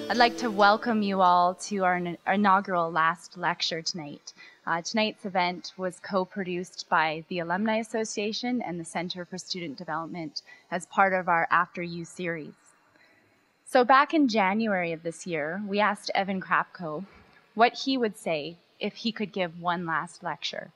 I'd like to welcome you all to our inaugural last lecture tonight. Tonight's event was co-produced by the Alumni Association and the Center for Student Development as part of our AfterU series. So back in January of this year, we asked Evan Chrapko what he would say if he could give one last lecture.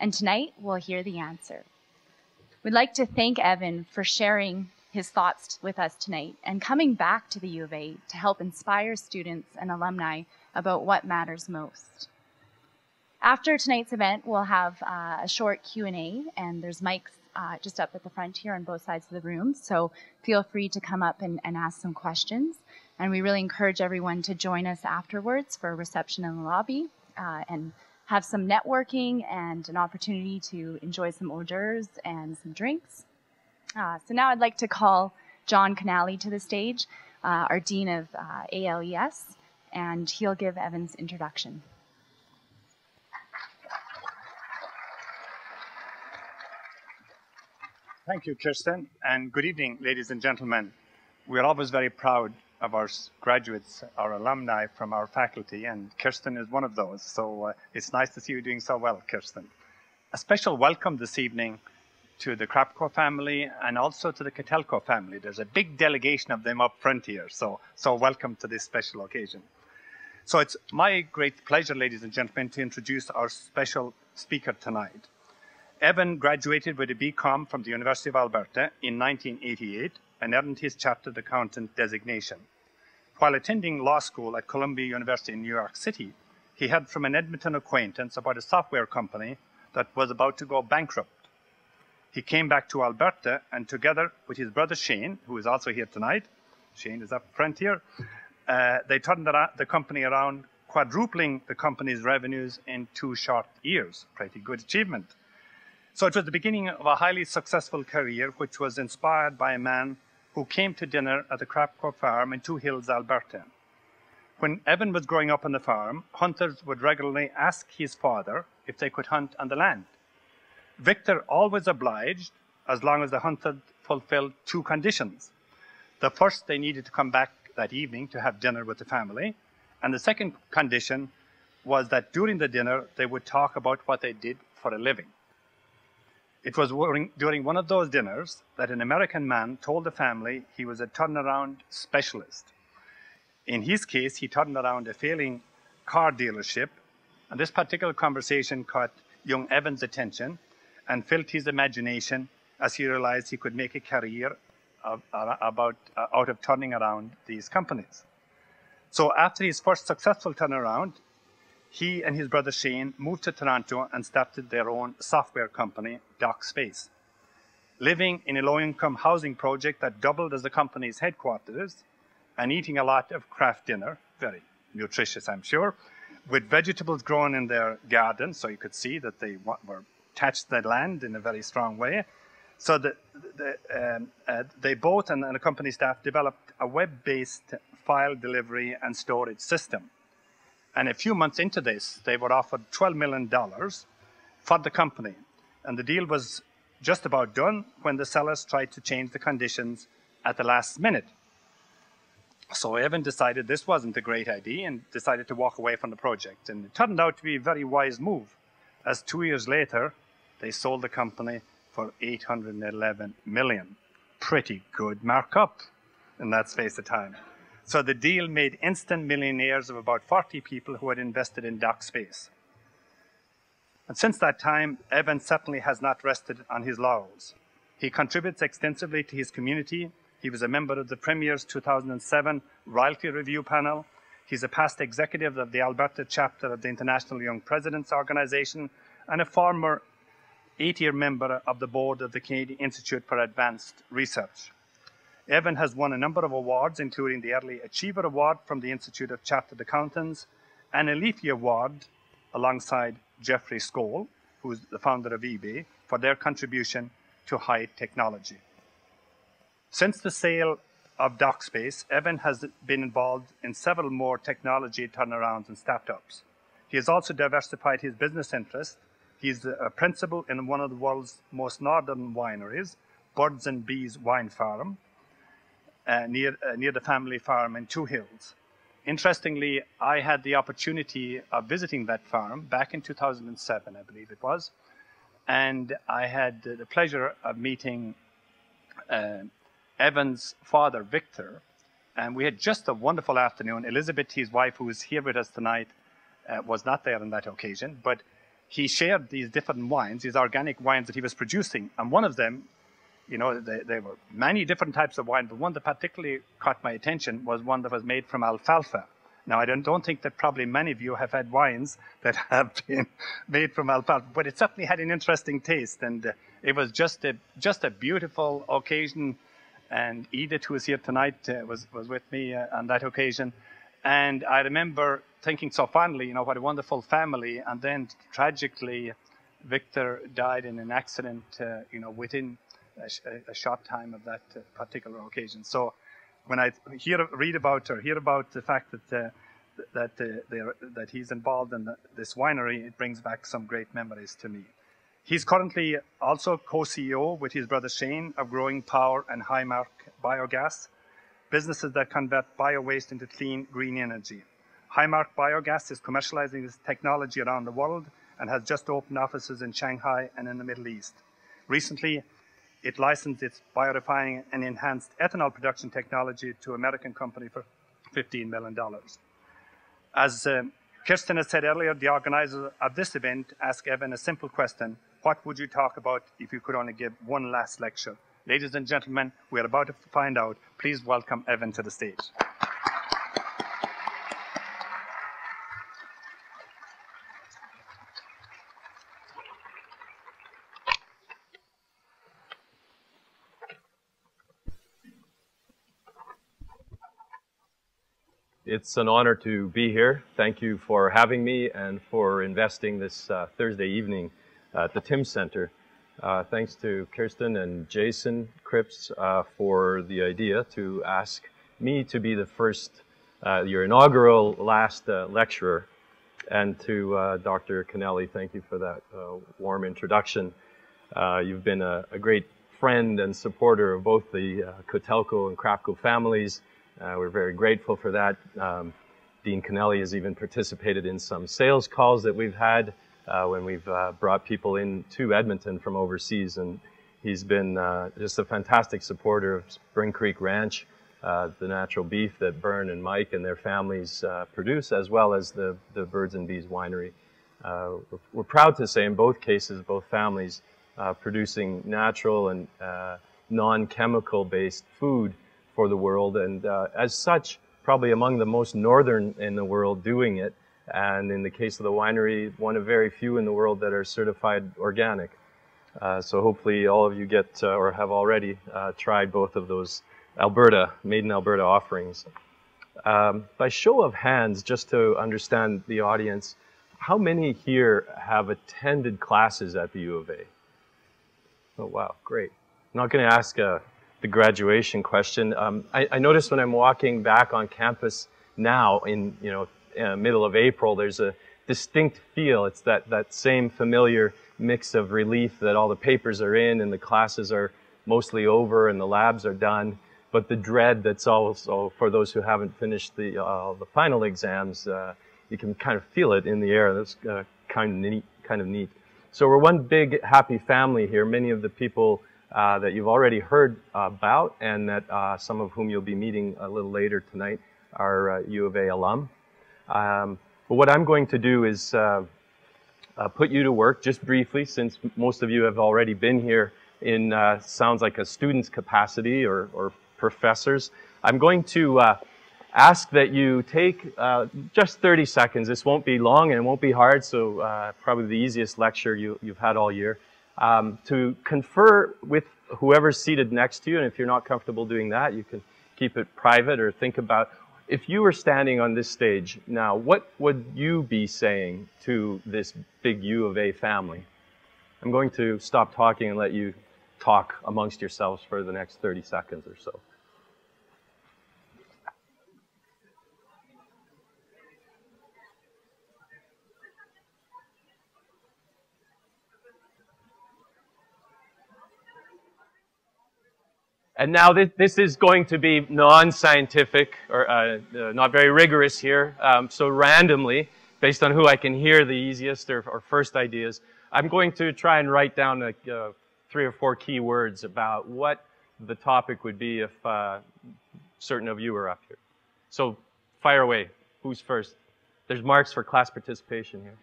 And tonight, we'll hear the answer. We'd like to thank Evan for sharing his thoughts with us tonight and coming back to the U of A to help inspire students and alumni about what matters most. After tonight's event, we'll have a short Q&A, and there's mics just up at the front here on both sides of the room, so feel free to come up and ask some questions. And we really encourage everyone to join us afterwards for a reception in the lobby and have some networking and an opportunity to enjoy some hors d'oeuvres and some drinks. So now I'd like to call John Canali to the stage, our Dean of ALES, and he'll give Evan's introduction. Thank you, Kirsten, and good evening, ladies and gentlemen. We're always very proud of our graduates, our alumni from our faculty, and Kirsten is one of those. So it's nice to see you doing so well, Kirsten. A special welcome this evening to the Chrapko family and also to the Catelco family. There's a big delegation of them up front here, so welcome to this special occasion. So it's my great pleasure, ladies and gentlemen, to introduce our special speaker tonight. Evan graduated with a BCom from the University of Alberta in 1988 and earned his Chartered Accountant designation. While attending law school at Columbia University in New York City, he heard from an Edmonton acquaintance about a software company that was about to go bankrupt. He came back to Alberta, and together with his brother Shane, who is also here tonight, Shane is up front here, they turned the company around, quadrupling the company's revenues in 2 short years. Pretty good achievement. So it was the beginning of a highly successful career, which was inspired by a man who came to dinner at the Chrapko farm in Two Hills, Alberta. When Evan was growing up on the farm, hunters would regularly ask his father if they could hunt on the land. Victor always obliged, as long as the hunter fulfilled 2 conditions. The first, they needed to come back that evening to have dinner with the family. And the second condition was that during the dinner, they would talk about what they did for a living. It was during one of those dinners that an American man told the family he was a turnaround specialist. In his case, he turned around a failing car dealership, and this particular conversation caught young Evan's attention and filled his imagination as he realized he could make a career out of turning around these companies. So after his first successful turnaround, he and his brother Shane moved to Toronto and started their own software company, DocSpace. Living in a low-income housing project that doubled as the company's headquarters and eating a lot of craft dinner, very nutritious, I'm sure, with vegetables grown in their garden, so you could see that they were attached to the land in a very strong way. So they both and the company staff developed a web-based file delivery and storage system. And a few months into this, they were offered $12 million for the company. And the deal was just about done when the sellers tried to change the conditions at the last minute. So Evan decided this wasn't a great idea and decided to walk away from the project. And it turned out to be a very wise move, as 2 years later, they sold the company for $811 million. Pretty good markup in that space of time. So the deal made instant millionaires of about 40 people who had invested in DocSpace. And since that time, Evan certainly has not rested on his laurels. He contributes extensively to his community. He was a member of the Premier's 2007 Royalty Review Panel. He's a past executive of the Alberta chapter of the International Young Presidents Organization and a former 8-year member of the board of the Canadian Institute for Advanced Research. Evan has won a number of awards, including the Early Achiever Award from the Institute of Chartered Accountants and a Leafy Award alongside Jeffrey Skoll, who is the founder of eBay, for their contribution to high technology. Since the sale of DocSpace, Evan has been involved in several more technology turnarounds and startups. He has also diversified his business interests. He's a principal in one of the world's most northern wineries, Birds and Bees Wine Farm, near the family farm in Two Hills. interestingly, I had the opportunity of visiting that farm back in 2007, I believe it was, and I had the pleasure of meeting Evan's father, Victor, and we had just a wonderful afternoon. Elizabeth, his wife, who is here with us tonight, was not there on that occasion, but he shared these different wines, these organic wines that he was producing, and one of them, you know, there were many different types of wine, but one that particularly caught my attention was one that was made from alfalfa. Now, I don't think that probably many of you have had wines that have been made from alfalfa, but it certainly had an interesting taste, and it was just a beautiful occasion. And Edith, who is here tonight, was with me on that occasion. And I remember thinking so fondly, you know, what a wonderful family. And then tragically, Victor died in an accident, you know, within a short time of that particular occasion. So when I read about the fact that he's involved in this winery, it brings back some great memories to me. He's currently also co-CEO with his brother Shane of Growing Power and Highmark Biogas, businesses that convert bio-waste into clean, green energy. Highmark Biogas is commercializing this technology around the world and has just opened offices in Shanghai and in the Middle East. Recently, it licensed its biorefining and enhanced ethanol production technology to an American company for $15 million. As Kirsten has said earlier, the organizer of this event asked Evan a simple question: what would you talk about if you could only give one last lecture? Ladies and gentlemen, we are about to find out. Please welcome Evan to the stage. It's an honor to be here. Thank you for having me and for investing this Thursday evening at the Tim Center. Thanks to Kirsten and Jason Cripps for the idea to ask me to be the first, your inaugural last lecturer. And to Dr. Kennelly, thank you for that warm introduction. You've been a great friend and supporter of both the Kotelko and Chrapko families. We're very grateful for that. Dean Kennelly has even participated in some sales calls that we've had when we've brought people in to Edmonton from overseas, and he's been just a fantastic supporter of Spring Creek Ranch, the natural beef that Bern and Mike and their families produce, as well as the Birds and Bees Winery. We're proud to say in both cases, both families producing natural and non-chemical based food for the world, and as such, probably among the most northern in the world doing it. And in the case of the winery, one of very few in the world that are certified organic. So hopefully all of you get or have already tried both of those made in Alberta offerings. By show of hands, just to understand the audience, how many here have attended classes at the U of A? Oh wow, great. I'm not going to ask the graduation question. I noticed when I'm walking back on campus now in middle of April, there's a distinct feel. It's that same familiar mix of relief that all the papers are in and the classes are mostly over and the labs are done, but the dread that's also for those who haven't finished the final exams. You can kind of feel it in the air. That's kind of neat. So we're one big happy family here. Many of the people that you've already heard about, and that some of whom you'll be meeting a little later tonight, are U of A alum. But what I'm going to do is put you to work just briefly, since most of you have already been here in sounds like a student's capacity or professors. I'm going to ask that you take just 30 seconds. This won't be long and it won't be hard, so probably the easiest lecture you've had all year. To confer with whoever's seated next to you, and if you're not comfortable doing that, you can keep it private, or think about, if you were standing on this stage now, what would you be saying to this big U of A family? I'm going to stop talking and let you talk amongst yourselves for the next 30 seconds or so. And now this is going to be non-scientific or not very rigorous here. So randomly, based on who I can hear the easiest or first ideas, I'm going to try and write down 3 or 4 key words about what the topic would be if certain of you were up here. So fire away. Who's first? There's marks for class participation here.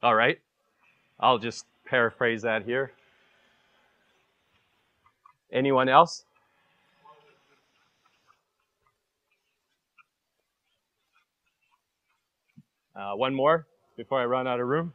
All right. I'll just paraphrase that here. Anyone else? One more before I run out of room.